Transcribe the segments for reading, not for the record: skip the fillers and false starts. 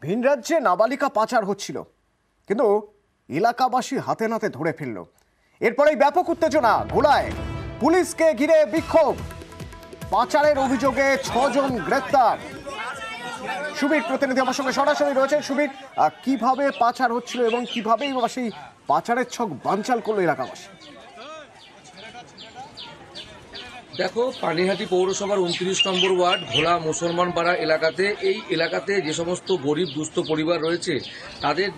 ভিন রাজ্যে নাবালিকা পাচার হচ্ছিল, কিন্তু এলাকাবাসী হাতে নাতে ধরে ফেলল। এরপরেই ব্যাপক উত্তেজনা ঘোলায়, পুলিশকে ঘিরে বিক্ষোভ। পাচারের অভিযোগে 6 জন গ্রেপ্তার। সুবীর প্রতিনিধি আমার সঙ্গে সরাসরি রয়েছেন। সুবীর, কিভাবে পাচার হচ্ছিল এবং কিভাবেই সেই পাচারের ছক বানচাল করলো এলাকাবাসী? দেখো, পানিহাটি পৌরসভার 29 নম্বর ওয়ার্ড ঘোলা মুসলমান পাড়া এলাকাতে, এই এলাকাতে যে সমস্ত গরিব দুস্থ পরিবার রয়েছে তাদের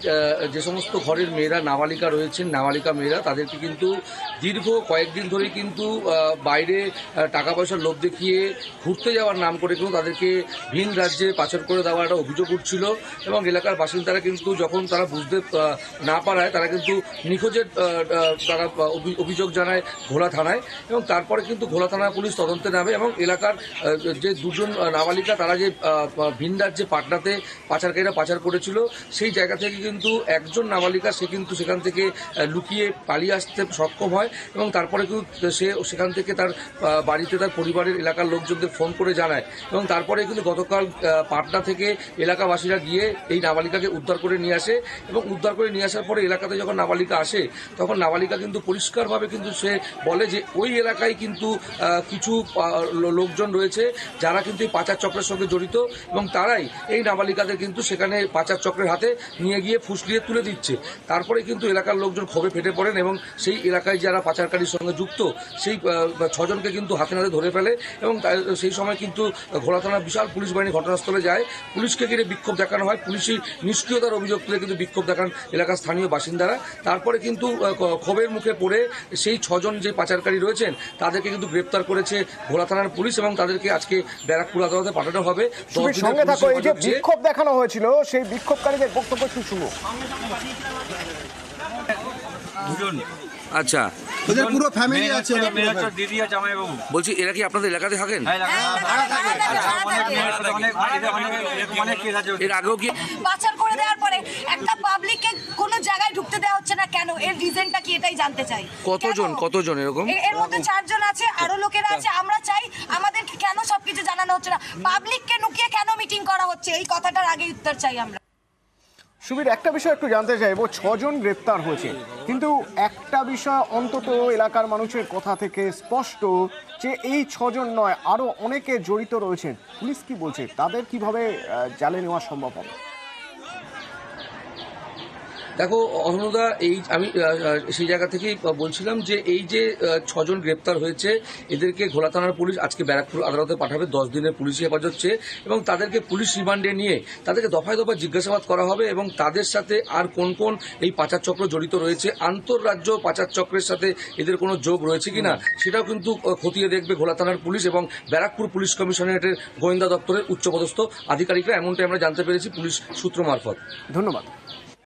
যে সমস্ত ঘরের মেয়েরা নাবালিকা রয়েছেন, নাবালিকা মেয়েরা, তাদেরকে কিন্তু দীর্ঘ কয়েকদিন ধরেই কিন্তু বাইরে টাকা পয়সার লোভ দেখিয়ে ঘুরতে যাওয়ার নাম করে কিন্তু তাদেরকে ভিন রাজ্যে পাচার করে দেওয়ার একটা অভিযোগ উঠছিল। এবং এলাকার বাসিন্দারা কিন্তু যখন তারা বুঝতে না পারায় তারা কিন্তু নিখোঁজের তারা অভিযোগ জানায় ঘোলা থানায়, এবং তারপরে কিন্তু ঘোলা থানা পুলিশ তদন্তে নামে এবং এলাকার যে 2 জন নাবালিকা তারা যে ভিন রাজ্যে পাটনাতে পাচারকারীরা পাচার করেছিল, সেই জায়গা থেকে কিন্তু একজন নাবালিকা সে কিন্তু সেখান থেকে লুকিয়ে পালিয়ে আসতে সক্ষম হয় এবং তারপরে কিন্তু সে সেখান থেকে তার বাড়িতে তার পরিবারের এলাকার লোকজনদের ফোন করে জানায় এবং তারপরে কিন্তু গতকাল পাটনা থেকে এলাকাবাসীরা গিয়ে এই নাবালিকাকে উদ্ধার করে নিয়ে আসে এবং উদ্ধার করে নিয়ে আসার পরে এলাকাতে যখন নাবালিকা আসে তখন নাবালিকা কিন্তু পরিষ্কারভাবে কিন্তু সে বলে যে ওই এলাকায় কিন্তু কিছু লোকজন রয়েছে যারা কিন্তু এই পাচার চক্রের সঙ্গে জড়িত এবং তারাই এই নাবালিকাদের কিন্তু সেখানে পাচার চক্রের হাতে নিয়ে গিয়ে ফুসলিয়ে তুলে দিচ্ছে। তারপরে কিন্তু এলাকার লোকজন ক্ষোভে ফেটে পড়েন এবং সেই এলাকায় যারা পাচারকারীর সঙ্গে যুক্ত সেই 6 জনকে কিন্তু হাতে নাতে ধরে ফেলে এবং সেই সময় কিন্তু ঘোলা থানার বিশাল পুলিশ বাহিনী ঘটনাস্থলে যায়। পুলিশকে ঘিরে বিক্ষোভ দেখানো হয়, পুলিশি নিষ্ক্রিয়তার অভিযোগ তুলে কিন্তু বিক্ষোভ দেখান এলাকার স্থানীয় বাসিন্দারা। তারপরে কিন্তু ক্ষোভের মুখে পড়ে সেই 6 জন যে পাচারকারী রয়েছেন তাদেরকে কিন্তু গ্রেপ্তার করেছে ঘোলা থানার পুলিশ এবং তাদেরকে আজকে ব্যারাকপুর আদালতে পাঠানো হবে। সঙ্গে থাকো, এই যে বিক্ষোভ দেখানো হয়েছিল সেই বিক্ষোভকারীদের বক্তব্য কি শুনো? আচ্ছা, ওদের পুরো ফ্যামিলি আছে, দিদি আর জামাইবাবু। বলছি এরা কি আপনাদের এলাকাতে থাকেন? এর আগেও কি পাচার করে দেওয়ার পরে একটা পাবলিককে কোনো জায়গায় ঢুকতে দেওয়া হচ্ছে না কেন? এর রিজনটা কি, এটাই জানতে চাই। কতজন এরকম? এর মধ্যে 4 জন আছে, আরো লোকেরা আছে। আমরা চাই আমাদেরকে কেন সবকিছু জানানো হচ্ছে না, পাবলিককে নুকিয়ে কেন মিটিং করা হচ্ছে, এই কথাটার আগে উত্তর চাই আমরা। সুবীর, একটা বিষয় একটু জানতে চাইবো, 6 জন গ্রেপ্তার হয়েছে, কিন্তু একটা বিষয় অন্তত এলাকার মানুষের কথা থেকে স্পষ্ট যে এই 6 জন নয়, আরো অনেকে জড়িত রয়েছেন। পুলিশ কি বলছে, তাদের কিভাবে জালে নেওয়া সম্ভব হবে? দেখো অহনুদা, এই আমি সেই জায়গা থেকেই বলছিলাম যে এই যে 6 জন গ্রেপ্তার হয়েছে এদেরকে ঘোলা থানার পুলিশ আজকে ব্যারাকপুর আদালতে পাঠাবে 10 দিনের পুলিশি হেফাজত চেয়ে এবং তাদেরকে পুলিশ রিমান্ডে নিয়ে তাদেরকে দফায় দফায় জিজ্ঞাসাবাদ করা হবে এবং তাদের সাথে আর কোন কোন এই পাচার চক্র জড়িত রয়েছে, আন্তঃরাজ্য পাচার চক্রের সাথে এদের কোনো যোগ রয়েছে কিনা সেটাও কিন্তু খতিয়ে দেখবে ঘোলা থানার পুলিশ এবং ব্যারাকপুর পুলিশ কমিশনারেটের গোয়েন্দা দপ্তরের উচ্চপদস্থ আধিকারিকরা, এমনটাই আমরা জানতে পেরেছি পুলিশ সূত্র মারফত। ধন্যবাদ।